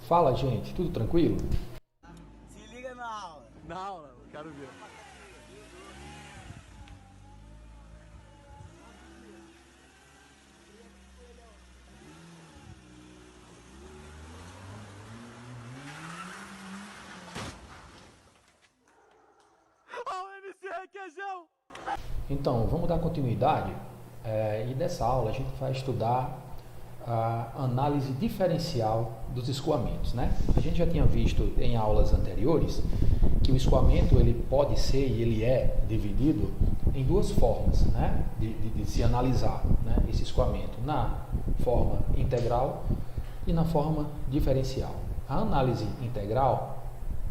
Fala, gente, tudo tranquilo? Se liga na aula. Na aula, eu quero ver. Ó, o MC Requeijão! Então, vamos dar continuidade e nessa aula a gente vai estudar a análise diferencial dos escoamentos, né? A gente já tinha visto em aulas anteriores que o escoamento ele pode ser e ele é dividido em duas formas, né? De se analisar, né? Esse escoamento na forma integral e na forma diferencial. A análise integral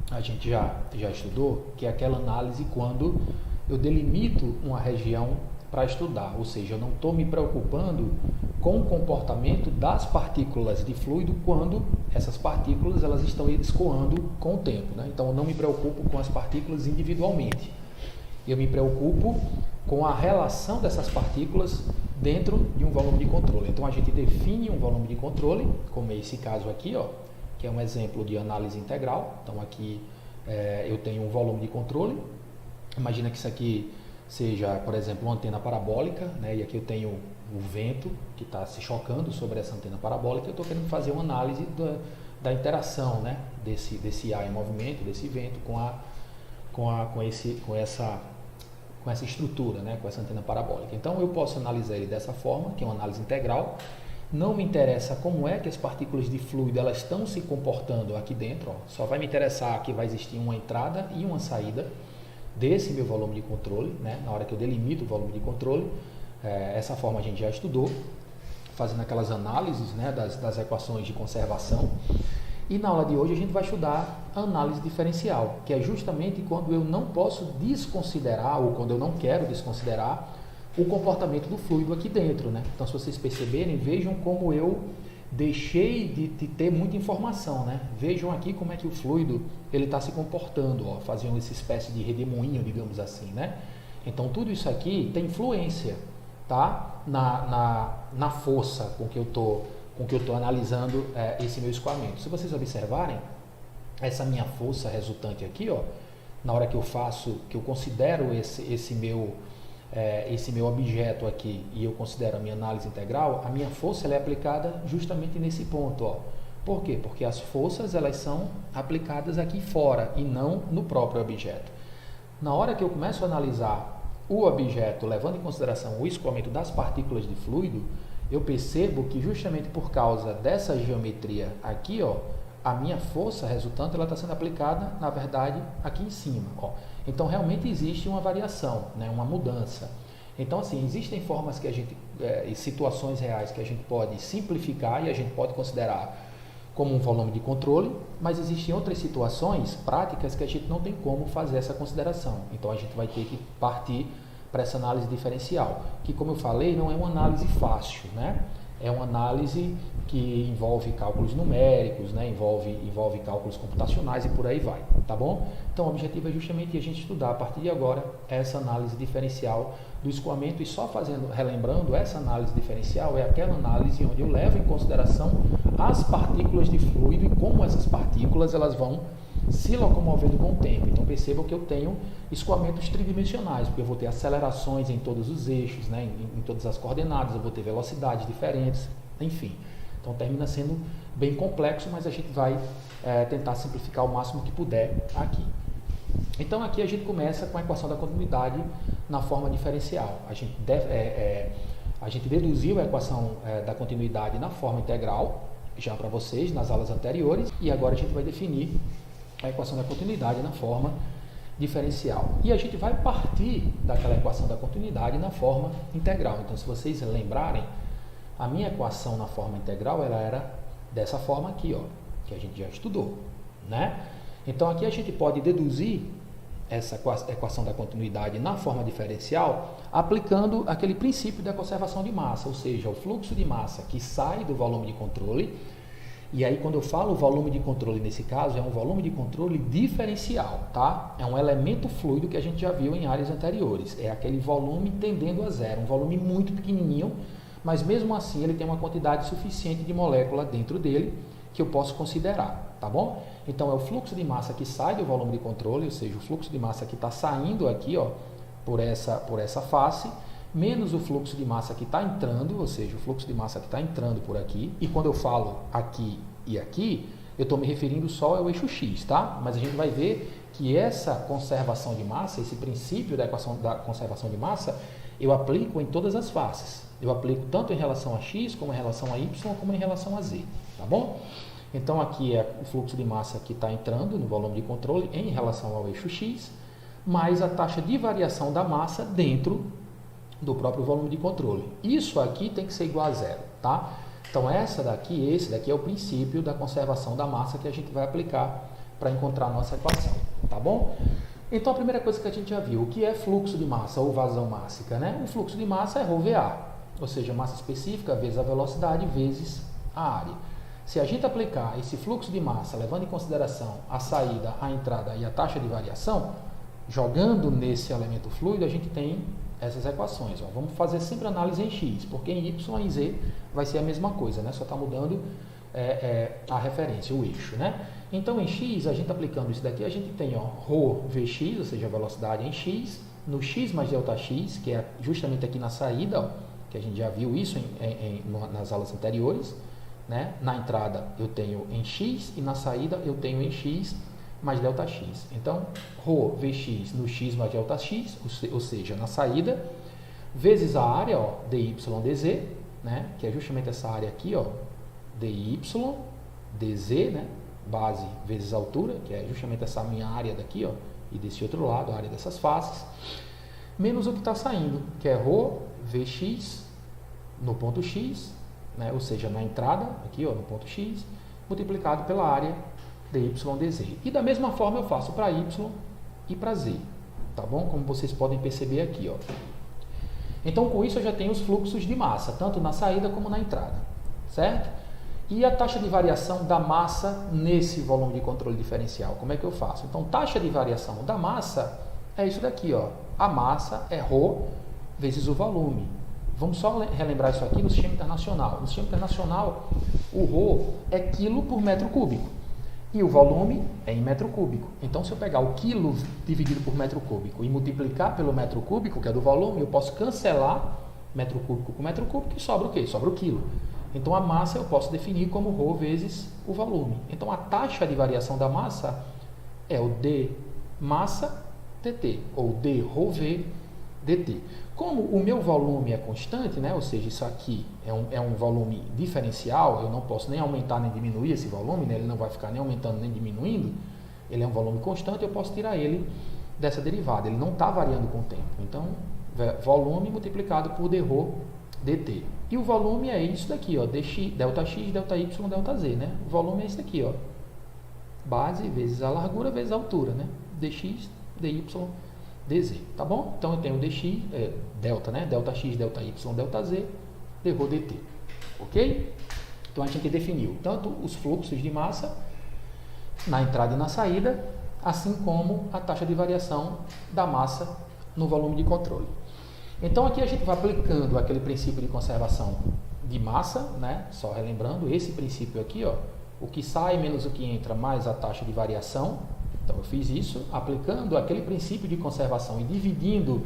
a gente já estudou, que é aquela análise quando eu delimito uma região para estudar, ou seja, eu não estou me preocupando com o comportamento das partículas de fluido quando essas partículas elas estão escoando com o tempo, né? Então eu não me preocupo com as partículas individualmente, eu me preocupo com a relação dessas partículas dentro de um volume de controle. Então a gente define um volume de controle, como é esse caso aqui, ó, que é um exemplo de análise integral. Então aqui eu tenho um volume de controle. Imagina que isso aqui seja, por exemplo, uma antena parabólica, né? E aqui eu tenho o vento que está se chocando sobre essa antena parabólica. Eu estou querendo fazer uma análise da interação, né? desse ar em movimento, desse vento com essa estrutura, né? Com essa antena parabólica. Então eu posso analisar ele dessa forma, que é uma análise integral. Não me interessa como é que as partículas de fluido elas estão se comportando aqui dentro, ó. Só vai me interessar que vai existir uma entrada e uma saída desse meu volume de controle, né? Na hora que eu delimito o volume de controle. Essa forma a gente já estudou, fazendo aquelas análises, né, das equações de conservação. E na aula de hoje a gente vai estudar a análise diferencial, que é justamente quando eu não posso desconsiderar, ou quando eu não quero desconsiderar, o comportamento do fluido aqui dentro, né? Então, se vocês perceberem, vejam como eu deixei de ter muita informação, né? Vejam aqui como é que o fluido ele está se comportando, ó, fazendo essa espécie de redemoinho, digamos assim, né? Então, tudo isso aqui tem influência, tá? Na força com que eu tô analisando esse meu escoamento. Se vocês observarem, essa minha força resultante aqui, ó, na hora que eu considero esse meu objeto aqui e eu considero a minha análise integral, a minha força ela é aplicada justamente nesse ponto, ó. Por quê? Porque as forças elas são aplicadas aqui fora e não no próprio objeto. Na hora que eu começo a analisar o objeto, levando em consideração o escoamento das partículas de fluido, eu percebo que justamente por causa dessa geometria aqui, ó, a minha força resultante ela está sendo aplicada, na verdade, aqui em cima, ó. Então, realmente existe uma variação, né, uma mudança. Então, assim, existem formas que a gente, situações reais que a gente pode simplificar e a gente pode considerar como um volume de controle, mas existem outras situações práticas que a gente não tem como fazer essa consideração. Então, a gente vai ter que partir para essa análise diferencial, que, como eu falei, não é uma análise fácil, né? É uma análise que envolve cálculos numéricos, né? envolve cálculos computacionais e por aí vai, tá bom? Então, o objetivo é justamente a gente estudar a partir de agora essa análise diferencial do escoamento e só relembrando, essa análise diferencial é aquela análise onde eu levo em consideração as partículas de fluido e como essas partículas elas vão se locomovendo com o tempo. Então, percebam que eu tenho escoamentos tridimensionais, porque eu vou ter acelerações em todos os eixos, né? em todas as coordenadas, eu vou ter velocidades diferentes, enfim. Então, termina sendo bem complexo, mas a gente vai tentar simplificar o máximo que puder aqui. Então, aqui a gente começa com a equação da continuidade na forma diferencial. A gente deduziu a equação da continuidade na forma integral, já para vocês, nas aulas anteriores, e agora a gente vai definir a equação da continuidade na forma diferencial. E a gente vai partir daquela equação da continuidade na forma integral. Então, se vocês lembrarem, a minha equação na forma integral ela era dessa forma aqui, ó, que a gente já estudou, né? Então, aqui a gente pode deduzir essa equação da continuidade na forma diferencial aplicando aquele princípio da conservação de massa, ou seja, o fluxo de massa que sai do volume de controle. E aí, quando eu falo volume de controle, nesse caso, é um volume de controle diferencial, tá? É um elemento fluido que a gente já viu em áreas anteriores. É aquele volume tendendo a zero, um volume muito pequenininho, mas mesmo assim ele tem uma quantidade suficiente de molécula dentro dele que eu posso considerar, tá bom? Então, é o fluxo de massa que sai do volume de controle, ou seja, o fluxo de massa que está saindo aqui, ó, por essa face, menos o fluxo de massa que está entrando, ou seja, o fluxo de massa que está entrando por aqui. E quando eu falo aqui e aqui, eu estou me referindo só ao eixo X, tá? Mas a gente vai ver que essa conservação de massa, esse princípio da equação da conservação de massa, eu aplico em todas as faces. Eu aplico tanto em relação a X, como em relação a Y, como em relação a Z, tá bom? Então, aqui é o fluxo de massa que está entrando no volume de controle em relação ao eixo X, mais a taxa de variação da massa dentro do próprio volume de controle. Isso aqui tem que ser igual a zero, tá? Então, esse daqui é o princípio da conservação da massa que a gente vai aplicar para encontrar a nossa equação, tá bom? Então, a primeira coisa que a gente já viu, o que é fluxo de massa ou vazão mássica, né? O fluxo de massa é ρVA, ou seja, massa específica vezes a velocidade vezes a área. Se a gente aplicar esse fluxo de massa, levando em consideração a saída, a entrada e a taxa de variação, jogando nesse elemento fluido, a gente tem essas equações. Ó. Vamos fazer sempre análise em X, porque em Y e Z vai ser a mesma coisa, né? Só está mudando a referência, o eixo, né? Então, em X, a gente aplicando isso daqui, a gente tem, ó, ρVx, ou seja, a velocidade em X, no X mais ΔX, que é justamente aqui na saída, ó, que a gente já viu isso nas aulas anteriores, né? Na entrada eu tenho em X e na saída eu tenho em X mais ΔX. Então, ρVx no X mais ΔX, ou seja, na saída, vezes a área, ó, dy dz, né? Que é justamente essa área aqui, ó, dy dz, né? Base vezes altura, que é justamente essa minha área daqui, ó, e desse outro lado, a área dessas faces, menos o que está saindo, que é ρVx no ponto X, né? Ou seja, na entrada, aqui, ó, no ponto X, multiplicado pela área dy dz. E da mesma forma eu faço para y e para z, tá bom? Como vocês podem perceber aqui, ó. Então, com isso eu já tenho os fluxos de massa, tanto na saída como na entrada, certo? E a taxa de variação da massa nesse volume de controle diferencial, como é que eu faço? Então, taxa de variação da massa é isso daqui, ó. A massa é ρ vezes o volume. Vamos só relembrar isso aqui no sistema internacional. No sistema internacional, o ρ é quilo por metro cúbico. E o volume é em metro cúbico. Então, se eu pegar o quilo dividido por metro cúbico e multiplicar pelo metro cúbico, que é do volume, eu posso cancelar metro cúbico com metro cúbico e sobra o quê? Sobra o quilo. Então, a massa eu posso definir como ρ vezes o volume. Então, a taxa de variação da massa é o d massa dt, ou d ρV dt. Como o meu volume é constante, né? Ou seja, isso aqui é um volume diferencial, eu não posso nem aumentar nem diminuir esse volume, né? Ele não vai ficar nem aumentando nem diminuindo, ele é um volume constante, eu posso tirar ele dessa derivada, ele não está variando com o tempo. Então, volume multiplicado por dρ dt. E o volume é isso daqui, ó, dx, ΔX, ΔY, ΔZ, né? O volume é isso daqui, ó, base vezes a largura vezes a altura, né? dx, dy, dz, tá bom? Então eu tenho dx, delta, né? ΔX, ΔY, ΔZ, dρ dt, ok? Então a gente definiu tanto os fluxos de massa na entrada e na saída, assim como a taxa de variação da massa no volume de controle. Então aqui a gente vai aplicando aquele princípio de conservação de massa, né? Só relembrando esse princípio aqui, ó, o que sai menos o que entra mais a taxa de variação. Então eu fiz isso aplicando aquele princípio de conservação e dividindo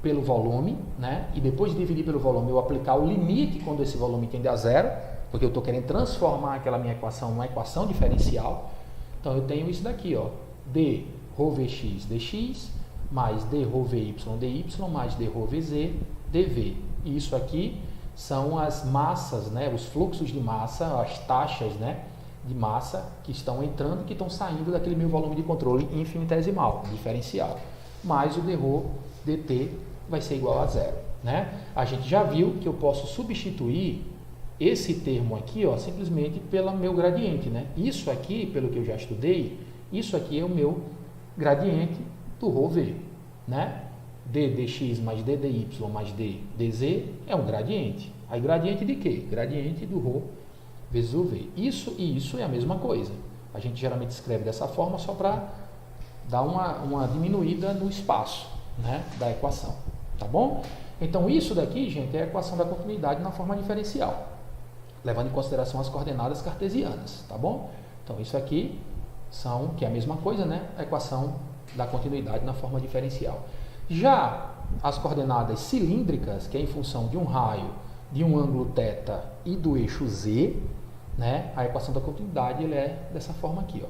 pelo volume, né? E depois de dividir pelo volume eu aplicar o limite quando esse volume tende a zero, porque eu estou querendo transformar aquela minha equação numa equação diferencial. Então eu tenho isso daqui, ó, d ρVx dx mais d ρVy dy mais d ρVz dv. E isso aqui são as massas, né, os fluxos de massa, as taxas, né, de massa que estão entrando e que estão saindo daquele meu volume de controle infinitesimal, diferencial. Mais o dρ dt vai ser igual a zero, né? A gente já viu que eu posso substituir esse termo aqui, ó, simplesmente pelo meu gradiente, né? Isso aqui, pelo que eu já estudei, isso aqui é o meu gradiente do ρv, né? d dx mais d dy mais d dz é um gradiente. Aí gradiente de quê? Gradiente do ρ vezes o v. Isso e isso é a mesma coisa. A gente geralmente escreve dessa forma só para dar uma diminuída no espaço, né, da equação, tá bom? Então isso daqui, gente, é a equação da continuidade na forma diferencial. levando em consideração as coordenadas cartesianas, tá bom? Então isso aqui que é a mesma coisa, né? A equação da continuidade na forma diferencial. Já as coordenadas cilíndricas, que é em função de um raio, de um ângulo θ e do eixo z, né? A equação da continuidade ele é dessa forma aqui, ó.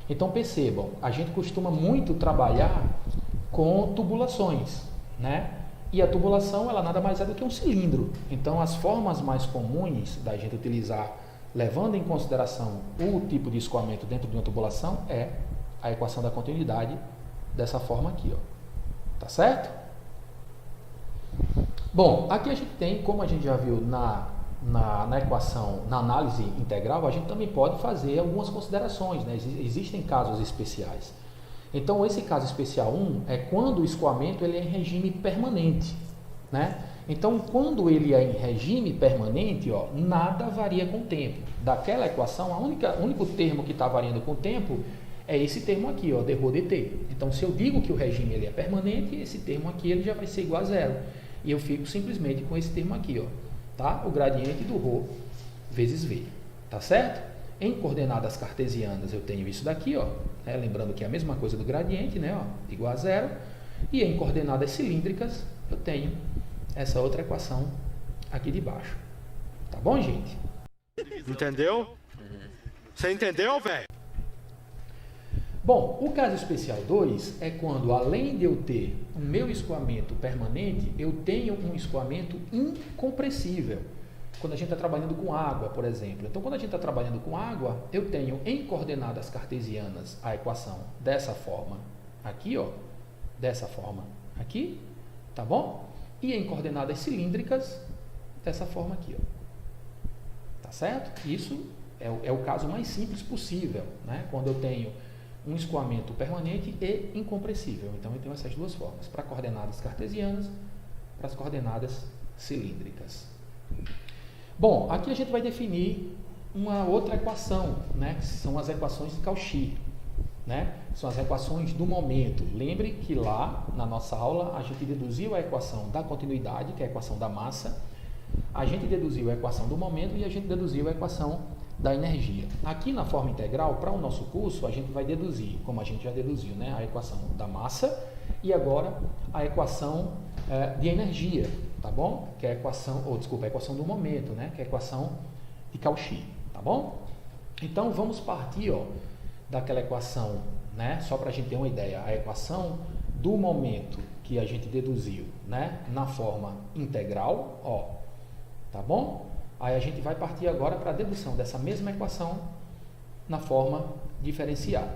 Então percebam, a gente costuma muito trabalhar com tubulações, né? E a tubulação ela nada mais é do que um cilindro. Então as formas mais comuns da gente utilizar, levando em consideração o tipo de escoamento dentro de uma tubulação, é a equação da continuidade dessa forma aqui, ó. Tá certo? Bom, aqui a gente tem, como a gente já viu na equação, na análise integral, a gente também pode fazer algumas considerações, né? Existem casos especiais. Então, esse caso especial 1 é quando o escoamento ele é em regime permanente, né? Então, quando ele é em regime permanente, ó, nada varia com o tempo. Daquela equação, o único termo que está variando com o tempo é esse termo aqui, ó, dρ dt. Então, se eu digo que o regime ele é permanente, esse termo aqui ele já vai ser igual a zero. E eu fico simplesmente com esse termo aqui, ó, tá? O gradiente do ρ vezes v, tá certo? Em coordenadas cartesianas eu tenho isso daqui, ó, né? Lembrando que é a mesma coisa do gradiente, né? Ó, igual a zero. E em coordenadas cilíndricas eu tenho essa outra equação aqui de baixo. Tá bom, gente? Entendeu? Você entendeu, velho? Bom, o caso especial 2 é quando, além de eu ter o meu escoamento permanente, eu tenho um escoamento incompressível. Quando a gente está trabalhando com água, por exemplo. Então, quando a gente está trabalhando com água, eu tenho em coordenadas cartesianas a equação dessa forma aqui, ó, dessa forma aqui, tá bom? E em coordenadas cilíndricas, dessa forma aqui, ó. Tá certo? Isso é o caso mais simples possível, né? Quando eu tenho um escoamento permanente e incompressível. Então, eu tenho essas duas formas, para coordenadas cartesianas, para as coordenadas cilíndricas. Bom, aqui a gente vai definir uma outra equação, né? Que são as equações de Cauchy, né? São as equações do momento. Lembre que lá, na nossa aula, a gente deduziu a equação da continuidade, que é a equação da massa, a gente deduziu a equação do momento e a gente deduziu a equação da energia. Aqui na forma integral, para o nosso curso, a gente vai deduzir, como a gente já deduziu, né, a equação da massa e agora a equação de energia, tá bom? Que é a equação, a equação do momento, né, que é a equação de Cauchy, tá bom? Então, vamos partir, ó, daquela equação, né, só para a gente ter uma ideia, a equação do momento que a gente deduziu, né, na forma integral, ó, tá bom? Aí a gente vai partir agora para a dedução dessa mesma equação na forma diferencial,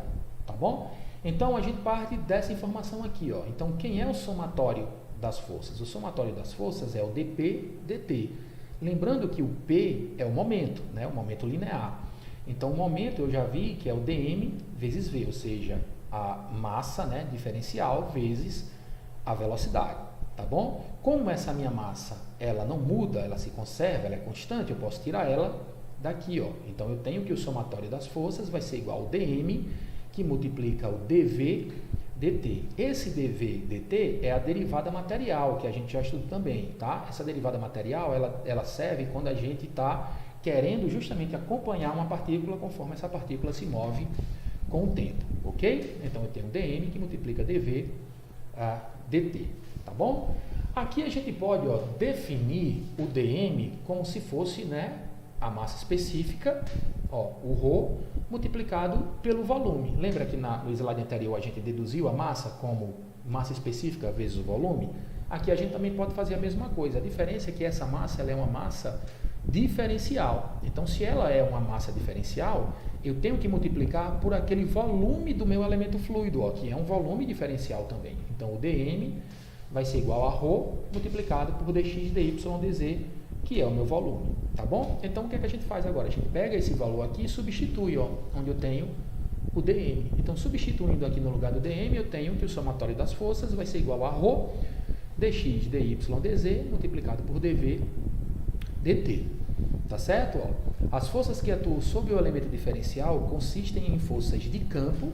tá bom? Então, a gente parte dessa informação aqui, ó. Então, quem é o somatório das forças? O somatório das forças é o dP dt. Lembrando que o P é o momento, né? O momento linear. Então, o momento eu já vi que é o dm vezes v, ou seja, a massa, né, diferencial vezes a velocidade, tá bom? Como essa minha massa ela não muda, ela se conserva, ela é constante, eu posso tirar ela daqui, ó. Então, eu tenho que o somatório das forças vai ser igual ao dm, que multiplica o dv dt. Esse dv dt é a derivada material, que a gente já estudou também, tá? Essa derivada material, ela serve quando a gente está querendo justamente acompanhar uma partícula conforme essa partícula se move com o tempo, ok? Então, eu tenho dm que multiplica dv dt, tá bom? Aqui a gente pode, ó, definir o dm como se fosse, né, a massa específica, ó, o ρ multiplicado pelo volume. Lembra que no slide anterior a gente deduziu a massa como massa específica vezes o volume? Aqui a gente também pode fazer a mesma coisa. A diferença é que essa massa ela é uma massa diferencial. Então, se ela é uma massa diferencial, eu tenho que multiplicar por aquele volume do meu elemento fluido, ó, que é um volume diferencial também. Então, o dm vai ser igual a ρ multiplicado por dx dy dz, que é o meu volume, tá bom? Então, o que é que a gente faz agora? A gente pega esse valor aqui e substitui, ó, onde eu tenho o dm. Então, substituindo aqui no lugar do dm, eu tenho que o somatório das forças vai ser igual a ρ dx dy dz multiplicado por dv dt, tá certo? Ó, as forças que atuam sobre o elemento diferencial consistem em forças de campo,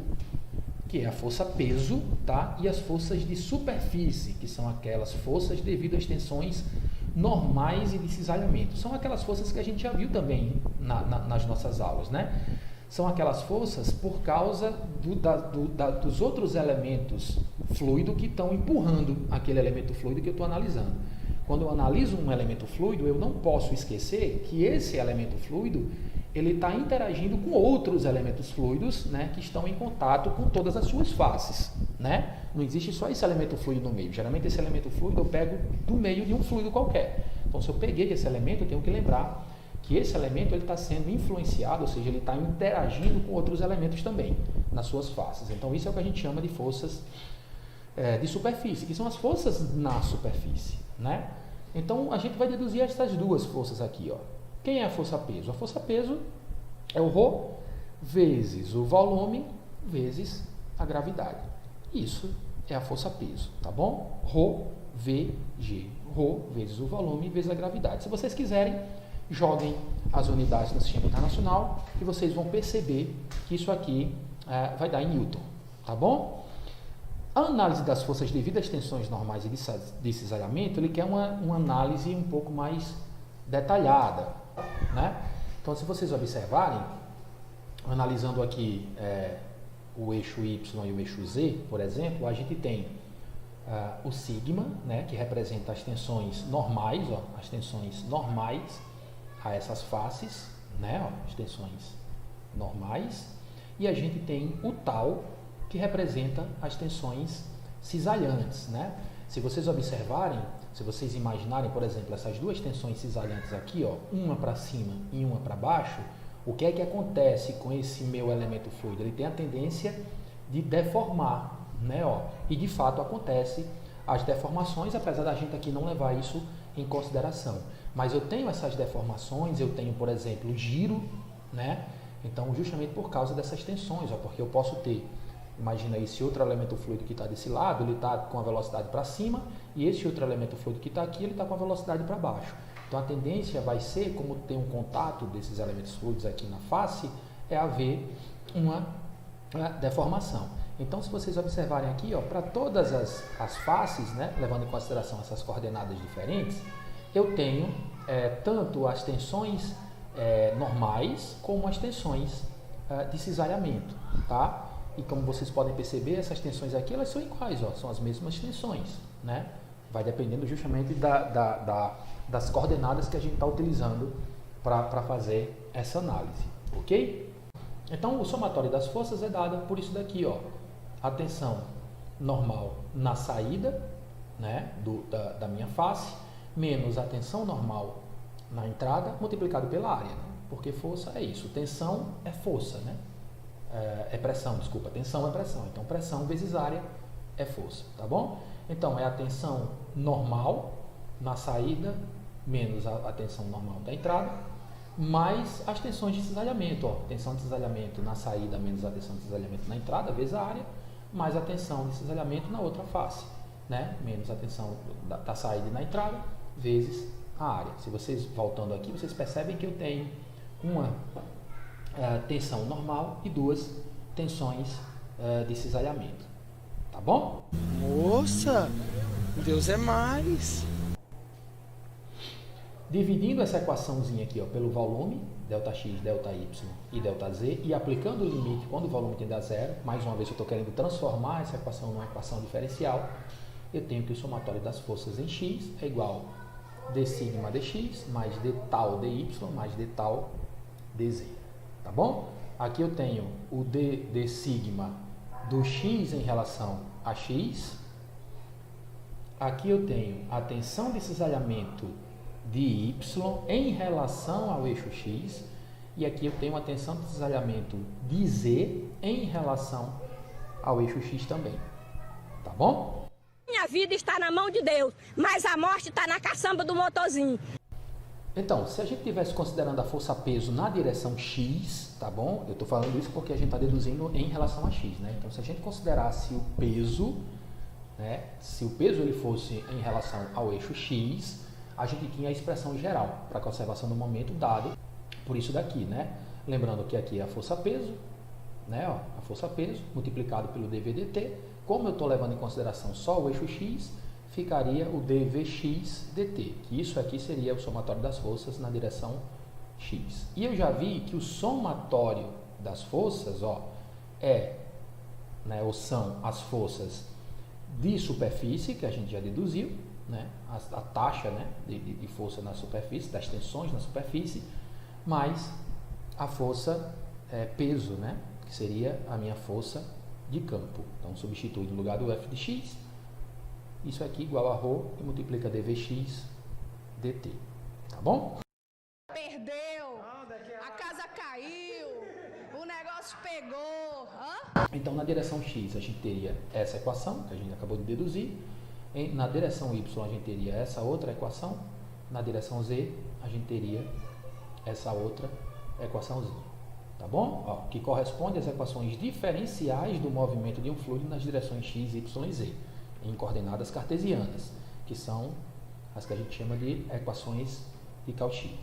que é a força peso, tá? E as forças de superfície, que são aquelas forças devido às tensões normais e de cisalhamento. São aquelas forças que a gente já viu também nas nossas aulas, né? São aquelas forças por causa dos outros elementos fluidos que estão empurrando aquele elemento fluido que eu estou analisando. Quando eu analiso um elemento fluido, eu não posso esquecer que esse elemento fluido ele está interagindo com outros elementos fluidos, né, que estão em contato com todas as suas faces, né? Não existe só esse elemento fluido no meio. Geralmente esse elemento fluido eu pego do meio de um fluido qualquer. Então, se eu peguei esse elemento, eu tenho que lembrar que esse elemento está sendo influenciado, ou seja, ele está interagindo com outros elementos também nas suas faces. Então, isso é o que a gente chama de forças de superfície, que são as forças na superfície, né? Então, a gente vai deduzir essas duas forças aqui, ó. Quem é a força-peso? A força-peso é o Rho vezes o volume vezes a gravidade. Isso é a força-peso, tá bom? Rho VG. Rho vezes o volume vezes a gravidade. Se vocês quiserem, joguem as unidades no sistema internacional e vocês vão perceber que isso aqui vai dar em Newton, tá bom? A análise das forças devido às tensões normais e de cisalhamento, ele quer uma análise um pouco mais detalhada, né? Então, se vocês observarem, analisando aqui o eixo Y e o eixo Z, por exemplo, a gente tem o sigma, né, que representa as tensões normais, ó, as tensões normais a essas faces, né, ó, as tensões normais, e a gente tem o tau, que representa as tensões cisalhantes, né? Se vocês observarem, se vocês imaginarem, por exemplo, essas duas tensões cisalhantes aqui, ó, uma para cima e uma para baixo, o que é que acontece com esse meu elemento fluido? Ele tem a tendência de deformar, né, ó? E de fato acontece as deformações, apesar da gente aqui não levar isso em consideração. Mas eu tenho essas deformações, eu tenho, por exemplo, giro, né? Então, justamente por causa dessas tensões, ó, porque eu posso ter, imagina esse outro elemento fluido que está desse lado, ele está com a velocidade para cima, e esse outro elemento fluido que está aqui, ele está com a velocidade para baixo. Então a tendência vai ser, como tem um contato desses elementos fluidos aqui na face, é haver uma deformação. Então, se vocês observarem aqui, para todas as faces, né, levando em consideração essas coordenadas diferentes, eu tenho tanto as tensões normais como as tensões de cisalhamento, tá? E como vocês podem perceber, essas tensões aqui, elas são iguais, ó, são as mesmas tensões, né? Vai dependendo justamente das coordenadas que a gente está utilizando para fazer essa análise, ok? Então, o somatório das forças é dado por isso daqui, ó, a tensão normal na saída, né, da minha face, menos a tensão normal na entrada, multiplicado pela área, né? Porque força é isso, tensão é força, né? Pressão, desculpa, tensão é pressão, então pressão vezes área é força, tá bom? Então, é a tensão normal na saída, menos a tensão normal da entrada, mais as tensões de cisalhamento, ó, tensão de cisalhamento na saída, menos a tensão de cisalhamento na entrada, vezes a área, mais a tensão de cisalhamento na outra face, né? Menos a tensão da saída e na entrada, vezes a área. Se vocês, voltando aqui, vocês percebem que eu tenho uma tensão normal e duas tensões de cisalhamento, tá bom? Moça, Deus é mais. Dividindo essa equaçãozinha aqui, ó, pelo volume, ΔX, ΔY e ΔZ, e aplicando o limite quando o volume tende a zero, mais uma vez eu estou querendo transformar essa equação numa equação diferencial, eu tenho que o somatório das forças em x é igual d sigma dx mais d tal dy mais d tal dz, tá bom? Aqui eu tenho o d sigma do x em relação a x, aqui eu tenho a tensão de cisalhamento de y em relação ao eixo x, e aqui eu tenho a tensão de cisalhamento de z em relação ao eixo x também, tá bom? Minha vida está na mão de Deus, mas a morte está na caçamba do motorzinho. Então, se a gente estivesse considerando a força-peso na direção x, tá bom? Eu estou falando isso porque a gente está deduzindo em relação a x, né? Então, se a gente considerasse o peso, né? Se o peso ele fosse em relação ao eixo x, a gente tinha a expressão geral para conservação do momento dado por isso daqui, né? Lembrando que aqui é a força-peso, né? Ó, a força-peso multiplicado pelo dv/dt. Como eu estou levando em consideração só o eixo x, ficaria o dvx dt, que isso aqui seria o somatório das forças na direção x. E eu já vi que o somatório das forças, ó, ou são as forças de superfície, que a gente já deduziu, né, a taxa, né, de força na superfície, das tensões na superfície, mais a força peso, né, que seria a minha força de campo. Então, substitui no lugar do f de x, isso aqui igual a ρ e multiplica dvx dt, tá bom? Perdeu, a casa caiu, o negócio pegou. Hã? Então, na direção x, a gente teria essa equação, que a gente acabou de deduzir. Na direção y, a gente teria essa outra equação. Na direção z, a gente teria essa outra equaçãozinha. Tá bom? Ó, que corresponde às equações diferenciais do movimento de um fluido nas direções x, y e z, em coordenadas cartesianas, que são as que a gente chama de equações de Cauchy.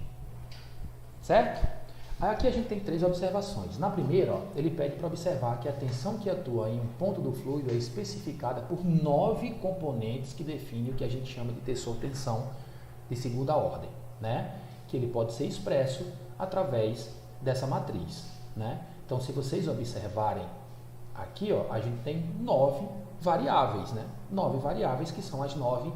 Certo? Aqui a gente tem 3 observações. Na primeira, ó, ele pede para observar que a tensão que atua em um ponto do fluido é especificada por 9 componentes que definem o que a gente chama de tensor-tensão de segunda ordem, né? Que ele pode ser expresso através dessa matriz, né? Então, se vocês observarem aqui, ó, a gente tem 9 variáveis, né? 9 variáveis que são as 9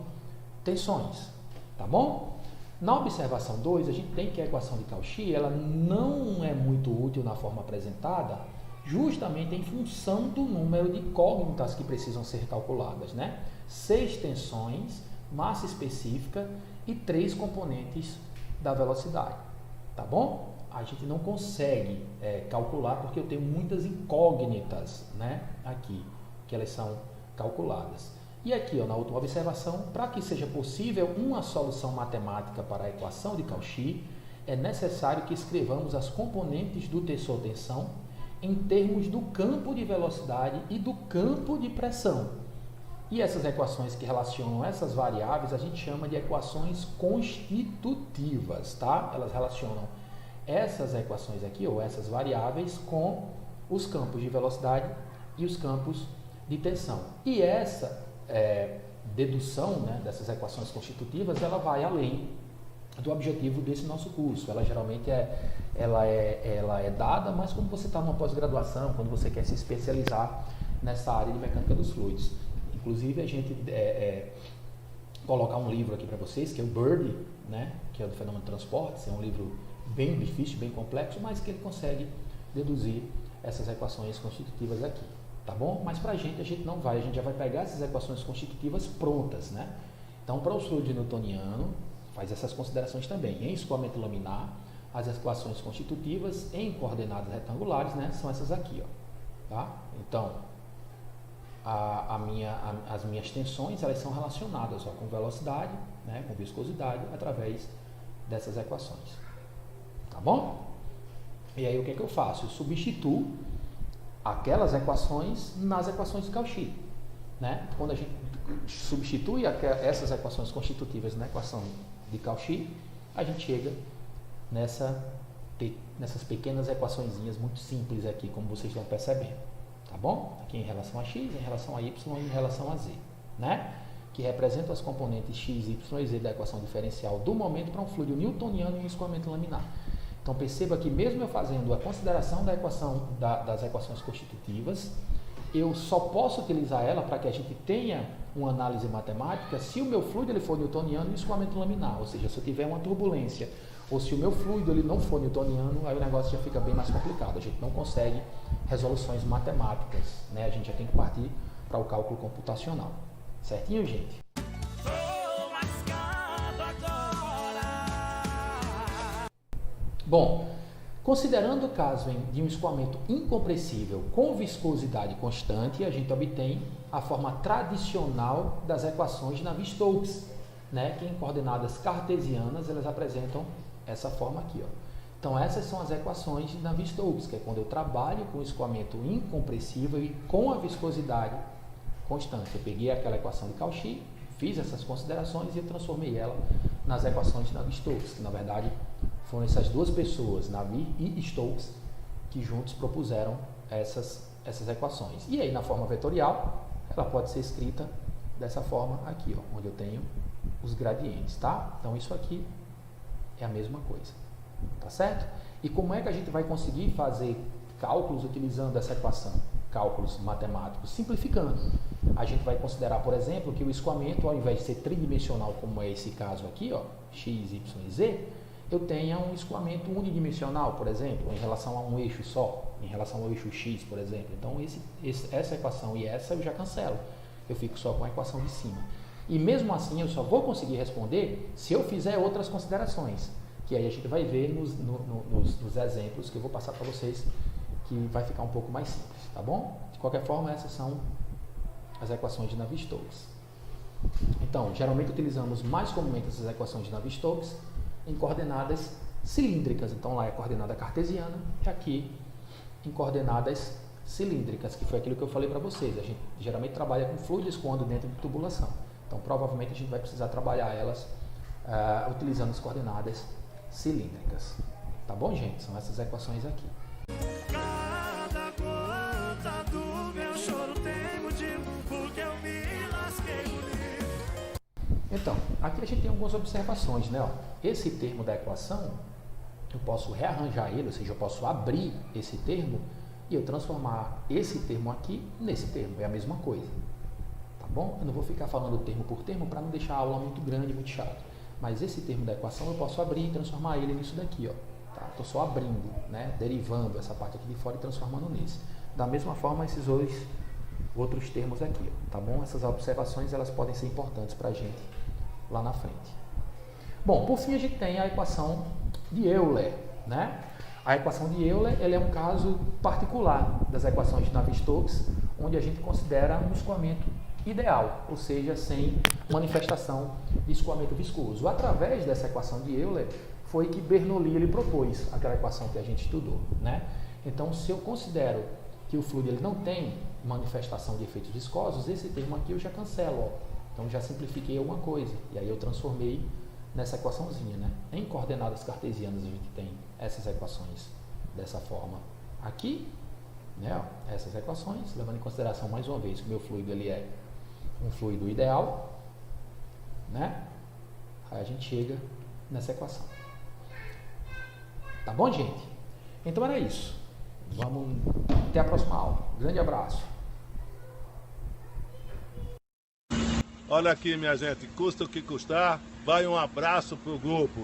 tensões, tá bom? Na observação 2, a gente tem que a equação de Cauchy, ela não é muito útil na forma apresentada, justamente em função do número de incógnitas que precisam ser calculadas, né? 6 tensões, massa específica e 3 componentes da velocidade, tá bom? A gente não consegue calcular porque eu tenho muitas incógnitas, né? Aqui, que elas são calculadas. E aqui, ó, na última observação, para que seja possível uma solução matemática para a equação de Cauchy, é necessário que escrevamos as componentes do tensor-tensão em termos do campo de velocidade e do campo de pressão. E essas equações que relacionam essas variáveis a gente chama de equações constitutivas, tá? Elas relacionam essas equações aqui, ou essas variáveis, com os campos de velocidade e os campos de tensão. E essa dedução, né, dessas equações constitutivas, ela vai além do objetivo desse nosso curso. Ela geralmente ela é dada, mas quando você está numa pós-graduação, quando você quer se especializar nessa área de mecânica dos fluidos. Inclusive, a gente colocar um livro aqui para vocês, que é o Bird, né, que é do fenômeno de transportes. É um livro bem difícil, bem complexo, mas que ele consegue deduzir essas equações constitutivas aqui. Tá bom? Mas para a gente não vai. A gente já vai pegar essas equações constitutivas prontas, né? Então, para o fluido newtoniano, faz essas considerações também. Em escoamento laminar, as equações constitutivas em coordenadas retangulares, né, são essas aqui, ó. Tá? Então, as minhas tensões, elas são relacionadas, ó, com velocidade, né, com viscosidade, através dessas equações. Tá bom? E aí, o que é que eu faço? Eu substituo aquelas equações nas equações de Cauchy, né? Quando a gente substitui essas equações constitutivas na equação de Cauchy, a gente chega nessas pequenas equaçõezinhas muito simples aqui, como vocês estão percebendo, tá bom? Aqui em relação a x, em relação a y e em relação a z, né? Que representam as componentes x, y e z da equação diferencial do momento para um fluido newtoniano em escoamento laminar. Então, perceba que mesmo eu fazendo a consideração da equação, das equações constitutivas, eu só posso utilizar ela para que a gente tenha uma análise matemática se o meu fluido ele for newtoniano em escoamento laminar, ou seja, se eu tiver uma turbulência, ou se o meu fluido ele não for newtoniano, aí o negócio já fica bem mais complicado. A gente não consegue resoluções matemáticas, né? A gente já tem que partir para o cálculo computacional. Certinho, gente? Bom, considerando o caso de um escoamento incompressível com viscosidade constante, a gente obtém a forma tradicional das equações de Navier-Stokes, né, que em coordenadas cartesianas elas apresentam essa forma aqui, ó. Então essas são as equações de Navier-Stokes, que é quando eu trabalho com escoamento incompressível e com a viscosidade constante. Eu peguei aquela equação de Cauchy, fiz essas considerações e eu transformei ela nas equações de Navier-Stokes, que na verdade foram essas duas pessoas, Navier e Stokes, que juntos propuseram essas equações. E aí, na forma vetorial, ela pode ser escrita dessa forma aqui, ó, onde eu tenho os gradientes, tá? Então isso aqui é a mesma coisa, tá certo? E como é que a gente vai conseguir fazer cálculos utilizando essa equação? Cálculos matemáticos, simplificando. A gente vai considerar, por exemplo, que o escoamento, ao invés de ser tridimensional, como é esse caso aqui, ó, x, y e z, eu tenha um escoamento unidimensional, por exemplo, em relação a um eixo só, em relação ao eixo x, por exemplo. Então, essa equação e essa eu já cancelo. Eu fico só com a equação de cima. E mesmo assim, eu só vou conseguir responder se eu fizer outras considerações, que aí a gente vai ver nos exemplos que eu vou passar para vocês, que vai ficar um pouco mais simples, tá bom? De qualquer forma, essas são as equações de Navier-Stokes. Então, geralmente utilizamos mais comumente essas equações de Navier-Stokes em coordenadas cilíndricas. Então, lá é coordenada cartesiana e aqui em coordenadas cilíndricas, que foi aquilo que eu falei para vocês. A gente geralmente trabalha com fluido escoando dentro de tubulação. Então, provavelmente a gente vai precisar trabalhar elas utilizando as coordenadas cilíndricas. Tá bom, gente? São essas equações aqui. Cada gota do meu choro tem motivo, porque eu me lasquei bonito. Então, aqui a gente tem algumas observações, né? Ó, esse termo da equação, eu posso rearranjar ele, ou seja, eu posso abrir esse termo e eu transformar esse termo aqui nesse termo. É a mesma coisa. Tá bom? Eu não vou ficar falando termo por termo para não deixar a aula muito grande, muito chata. Mas esse termo da equação eu posso abrir e transformar ele nisso daqui, ó. Estou só abrindo, né? Derivando essa parte aqui de fora e transformando nesse. Da mesma forma, esses outros termos aqui, ó, tá bom? Essas observações elas podem ser importantes para a gente lá na frente. Bom, por fim a gente tem a equação de Euler, né? A equação de Euler ela é um caso particular das equações de Navier-Stokes, onde a gente considera um escoamento ideal, ou seja, sem manifestação de escoamento viscoso. Através dessa equação de Euler foi que Bernoulli ele propôs aquela equação que a gente estudou, né? Então, se eu considero que o fluido ele não tem manifestação de efeitos viscosos, esse termo aqui eu já cancelo, ó. Então, já simplifiquei alguma coisa, e aí eu transformei nessa equaçãozinha, né? Em coordenadas cartesianas a gente tem essas equações dessa forma aqui, né? Ó, essas equações, levando em consideração mais uma vez que o meu fluido ele é um fluido ideal, né? Aí a gente chega nessa equação. Tá bom, gente? Então era isso. Vamos até a próxima aula. Grande abraço. Olha aqui, minha gente, custa o que custar, vai um abraço pro grupo.